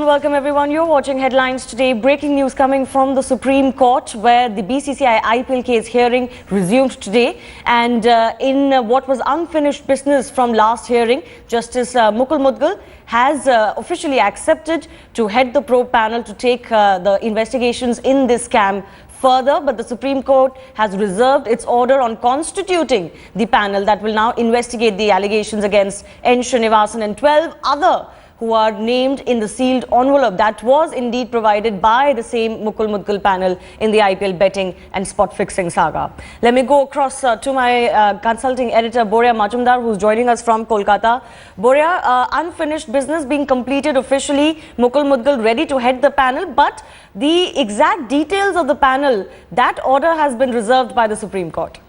welcome everyone. You're watching Headlines Today. Breaking news coming from the Supreme Court, where the BCCI IPL case hearing resumed today. And in what was unfinished business from last hearing, Justice Mukul Mudgal has officially accepted to head the probe panel to take the investigations in this scam further, but the Supreme Court has reserved its order on constituting the panel that will now investigate the allegations against N.Srinivasan and 12 other who are named in the sealed envelope that was indeed provided by the same Mukul Mudgal panel in the IPL betting and spot fixing saga. Let me go across to my consulting editor Boria Majumdar, who's joining us from Kolkata. Boria, unfinished business being completed officially, Mukul Mudgal ready to head the panel, but the exact details of the panel, that order has been reserved by the Supreme Court.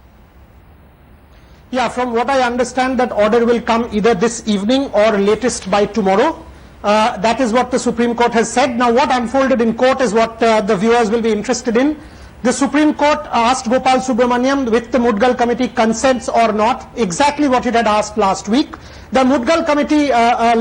Yeah, from what I understand, that order will come either this evening or latest by tomorrow. That is what the Supreme Court has said. Now, what unfolded in court is what the viewers will be interested in. The Supreme Court asked Gopal Subramaniam with the Mudgal Committee consents or not, exactly what it had asked last week. The Mudgal Committee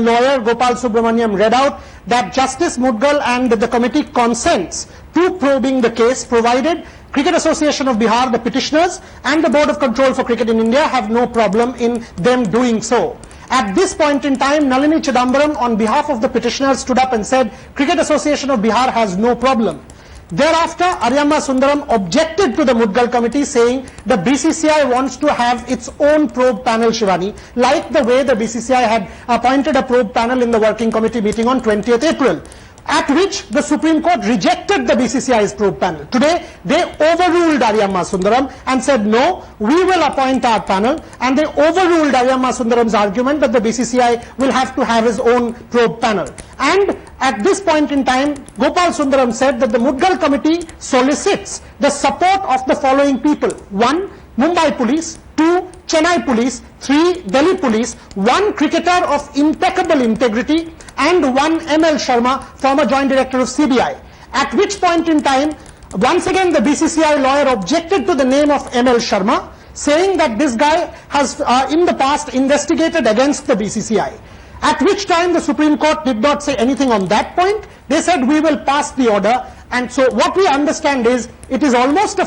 lawyer Gopal Subramaniam read out that Justice Mudgal and the committee consents to probing the case, provided Cricket Association of Bihar, the petitioners, and the Board of Control for Cricket in India have no problem in them doing so. At this point in time, Nalini Chidambaram, on behalf of the petitioners, stood up and said, Cricket Association of Bihar has no problem. Thereafter, Aryamma Sundaram objected to the Mudgal Committee, saying the BCCI wants to have its own probe panel, Shivani, like the way the BCCI had appointed a probe panel in the working committee meeting on 20th April. At which the Supreme Court rejected the BCCI's probe panel. Today, they overruled Aryamma Sundaram and said, no, we will appoint our panel, and they overruled Aryamma Sundaram's argument that the BCCI will have to have his own probe panel. And at this point in time, Gopal Sundaram said that the Mudgal Committee solicits the support of the following people. 1. Mumbai Police. 2. Chennai Police. 3. Delhi Police. 1 cricketer of impeccable integrity, and 1 M.L. Sharma, former Joint Director of CBI. At which point in time, once again the BCCI lawyer objected to the name of M.L. Sharma, saying that this guy has in the past investigated against the BCCI. At which time the Supreme Court did not say anything on that point. They said we will pass the order. And so what we understand is, it is almost a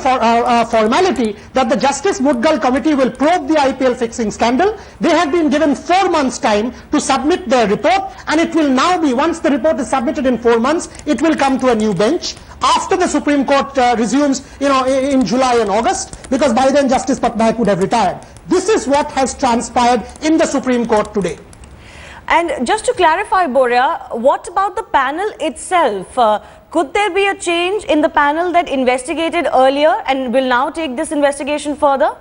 formality that the Justice Mudgal Committee will probe the IPL fixing scandal. They have been given 4 months' time to submit their report, and it will now be, once the report is submitted in 4 months, it will come to a new bench after the Supreme Court resumes, in July and August, because by then Justice Patnaik would have retired. This is what has transpired in the Supreme Court today. And just to clarify, Boria, what about the panel itself? Could there be a change in the panel that investigated earlier and will now take this investigation further?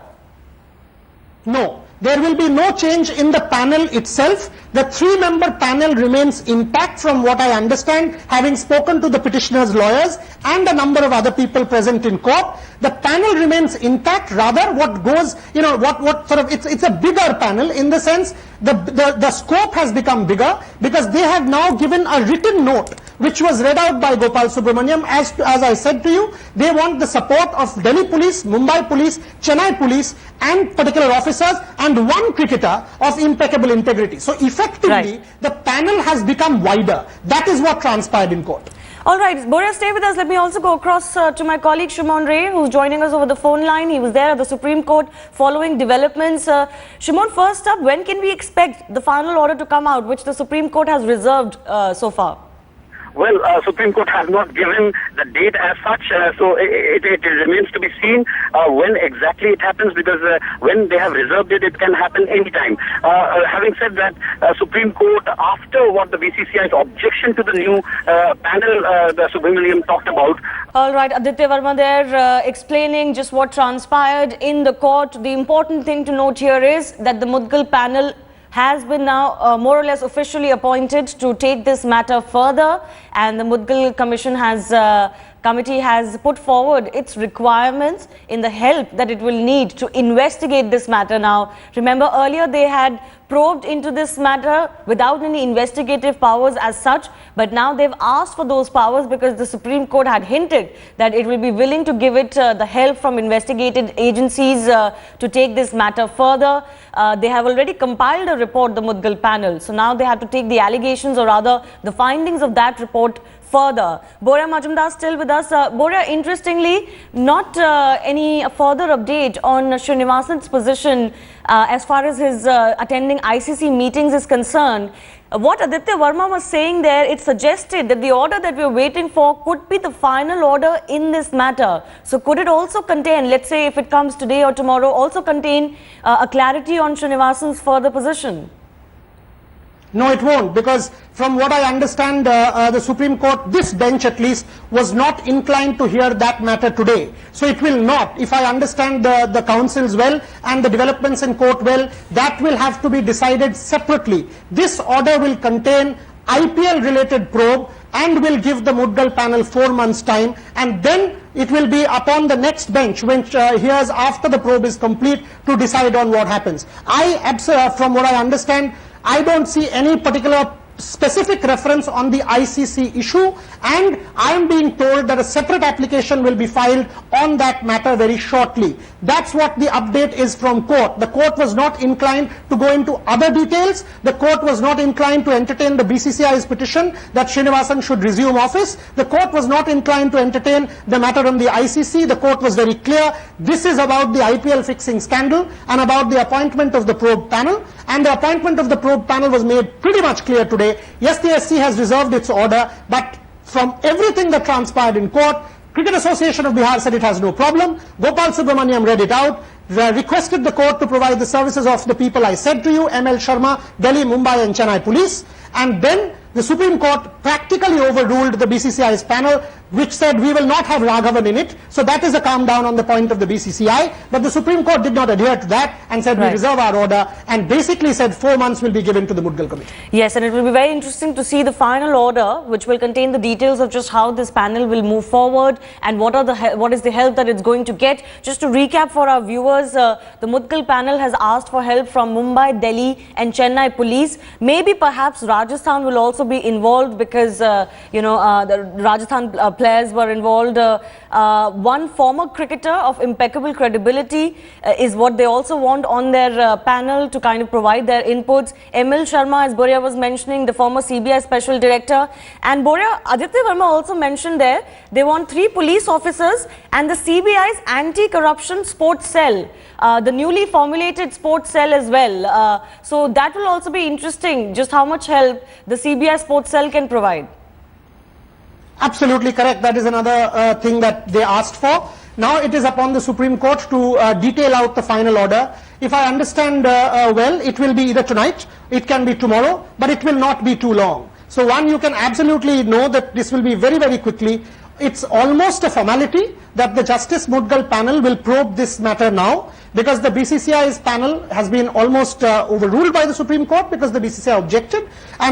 No, there will be no change in the panel itself. The 3-member panel remains intact, from what I understand, having spoken to the petitioners' lawyers and a number of other people present in court. The panel remains intact. Rather, what goes, it's a bigger panel in the sense the scope has become bigger, because they have now given a written note which was read out by Gopal Subramaniam. As I said to you, they want the support of Delhi Police, Mumbai Police, Chennai Police, and particular officers, and 1 cricketer of impeccable integrity. So effectively, the panel has become wider. That is what transpired in court. All right, Boria, stay with us. Let me also go across to my colleague Shimon Ray, who's joining us over the phone line. He was there at the Supreme Court following developments. Shimon, first up, when can we expect the final order to come out, which the Supreme Court has reserved so far? Well, Supreme Court has not given the date as such, so it remains to be seen when exactly it happens, because when they have reserved it, it can happen anytime. Having said that, Supreme Court, after what the BCCI's objection to the new panel the Subramaniam talked about. All right, Aditya Verma there explaining just what transpired in the court. The important thing to note here is that the Mudgal panel has been now more or less officially appointed to take this matter further, and the Mudgal Commission has committee has put forward its requirements in the help that it will need to investigate this matter. Now, remember earlier they had probed into this matter without any investigative powers as such, but now they've asked for those powers because the Supreme Court had hinted that it will be willing to give it the help from investigative agencies to take this matter further. They have already compiled a report, the Mudgal panel, so now they have to take the allegations, or rather the findings of that report, further. Borya Majumdar still with us. Borya, interestingly, not any further update on N.Srinivasan's position as far as his attending ICC meetings is concerned. What Aditya Verma was saying there, it suggested that the order that we're waiting for could be the final order in this matter. So could it also contain, let's say if it comes today or tomorrow, also contain a clarity on Srinivasan's further position? No, it won't, because from what I understand, the Supreme Court, this bench at least, was not inclined to hear that matter today. So it will not. If I understand the counsels well and the developments in court well, that will have to be decided separately. This order will contain IPL related probe and will give the Mudgal panel 4 months time, and then it will be upon the next bench, which hears after the probe is complete, to decide on what happens. From what I understand, I don't see any particular specific reference on the ICC issue, and I am being told that a separate application will be filed on that matter very shortly. That's what the update is from court. The court was not inclined to go into other details. The court was not inclined to entertain the BCCI's petition that Srinivasan should resume office. The court was not inclined to entertain the matter on the ICC. The court was very clear. This is about the IPL fixing scandal and about the appointment of the probe panel. And the appointment of the probe panel was made pretty much clear today. Yes, the SC has reserved its order, but from everything that transpired in court, Cricket Association of Bihar said it has no problem. Gopal Subramaniam read it out, requested the court to provide the services of the people I said to you, ML Sharma, Delhi, Mumbai and Chennai police, and then the Supreme Court practically overruled the BCCI's panel, which said we will not have Raghavan in it. So that is a calm down on the point of the BCCI. But the Supreme Court did not adhere to that and said we reserve our order, and basically said 4 months will be given to the Mudgal committee. Yes, and it will be very interesting to see the final order, which will contain the details of just how this panel will move forward and what is the help that it's going to get. Just to recap for our viewers, the Mudgal panel has asked for help from Mumbai, Delhi and Chennai police. Maybe perhaps Rajasthan will also be involved because, the Rajasthan players were involved. One former cricketer of impeccable credibility is what they also want on their panel to kind of provide their inputs. ML Sharma, as Borya was mentioning, the former CBI Special Director. And Borya, Aditya Verma also mentioned there, they want 3 police officers and the CBI's anti-corruption sports cell, the newly formulated sports cell as well. So that will also be interesting, just how much help the CBI sports cell can provide. Absolutely correct. That is another thing that they asked for. Now it is upon the Supreme Court to detail out the final order. If I understand well, it will be either tonight, it can be tomorrow, but it will not be too long. So one, you can absolutely know that this will be very, very quickly. It's almost a formality that the Justice Mukul panel will probe this matter now, because the BCCI's panel has been almost overruled by the Supreme Court because the BCCI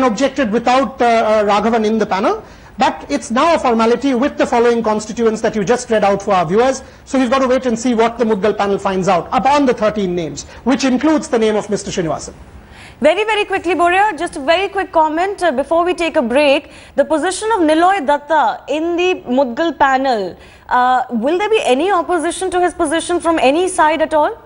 objected without Raghavan in the panel. But it's now a formality with the following constituents that you just read out for our viewers. So we've got to wait and see what the Mudgal panel finds out upon the 13 names, which includes the name of Mr. Srinivasan. Very, very quickly, Borya, just a very quick comment before we take a break. The position of Niloy Datta in the Mudgal panel, will there be any opposition to his position from any side at all?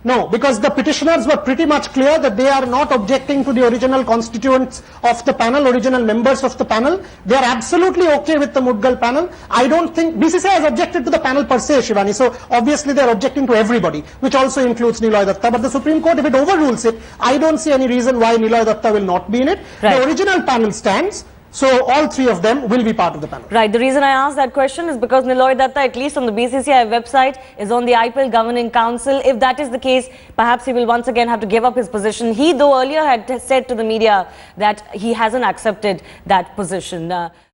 No, because the petitioners were pretty much clear that they are not objecting to the original constituents of the panel, original members of the panel. They are absolutely okay with the Mudgal panel. I don't think BCCI has objected to the panel per se, Shivani. So obviously they are objecting to everybody, which also includes Niloy Datta. But the Supreme Court, if it overrules it, I don't see any reason why Niloy Datta will not be in it. Right. The original panel stands. So all 3 of them will be part of the panel. Right. The reason I asked that question is because Niloy Datta, at least on the BCCI website, is on the IPL Governing Council. If that is the case, perhaps he will once again have to give up his position. He, though earlier had said to the media that he hasn't accepted that position.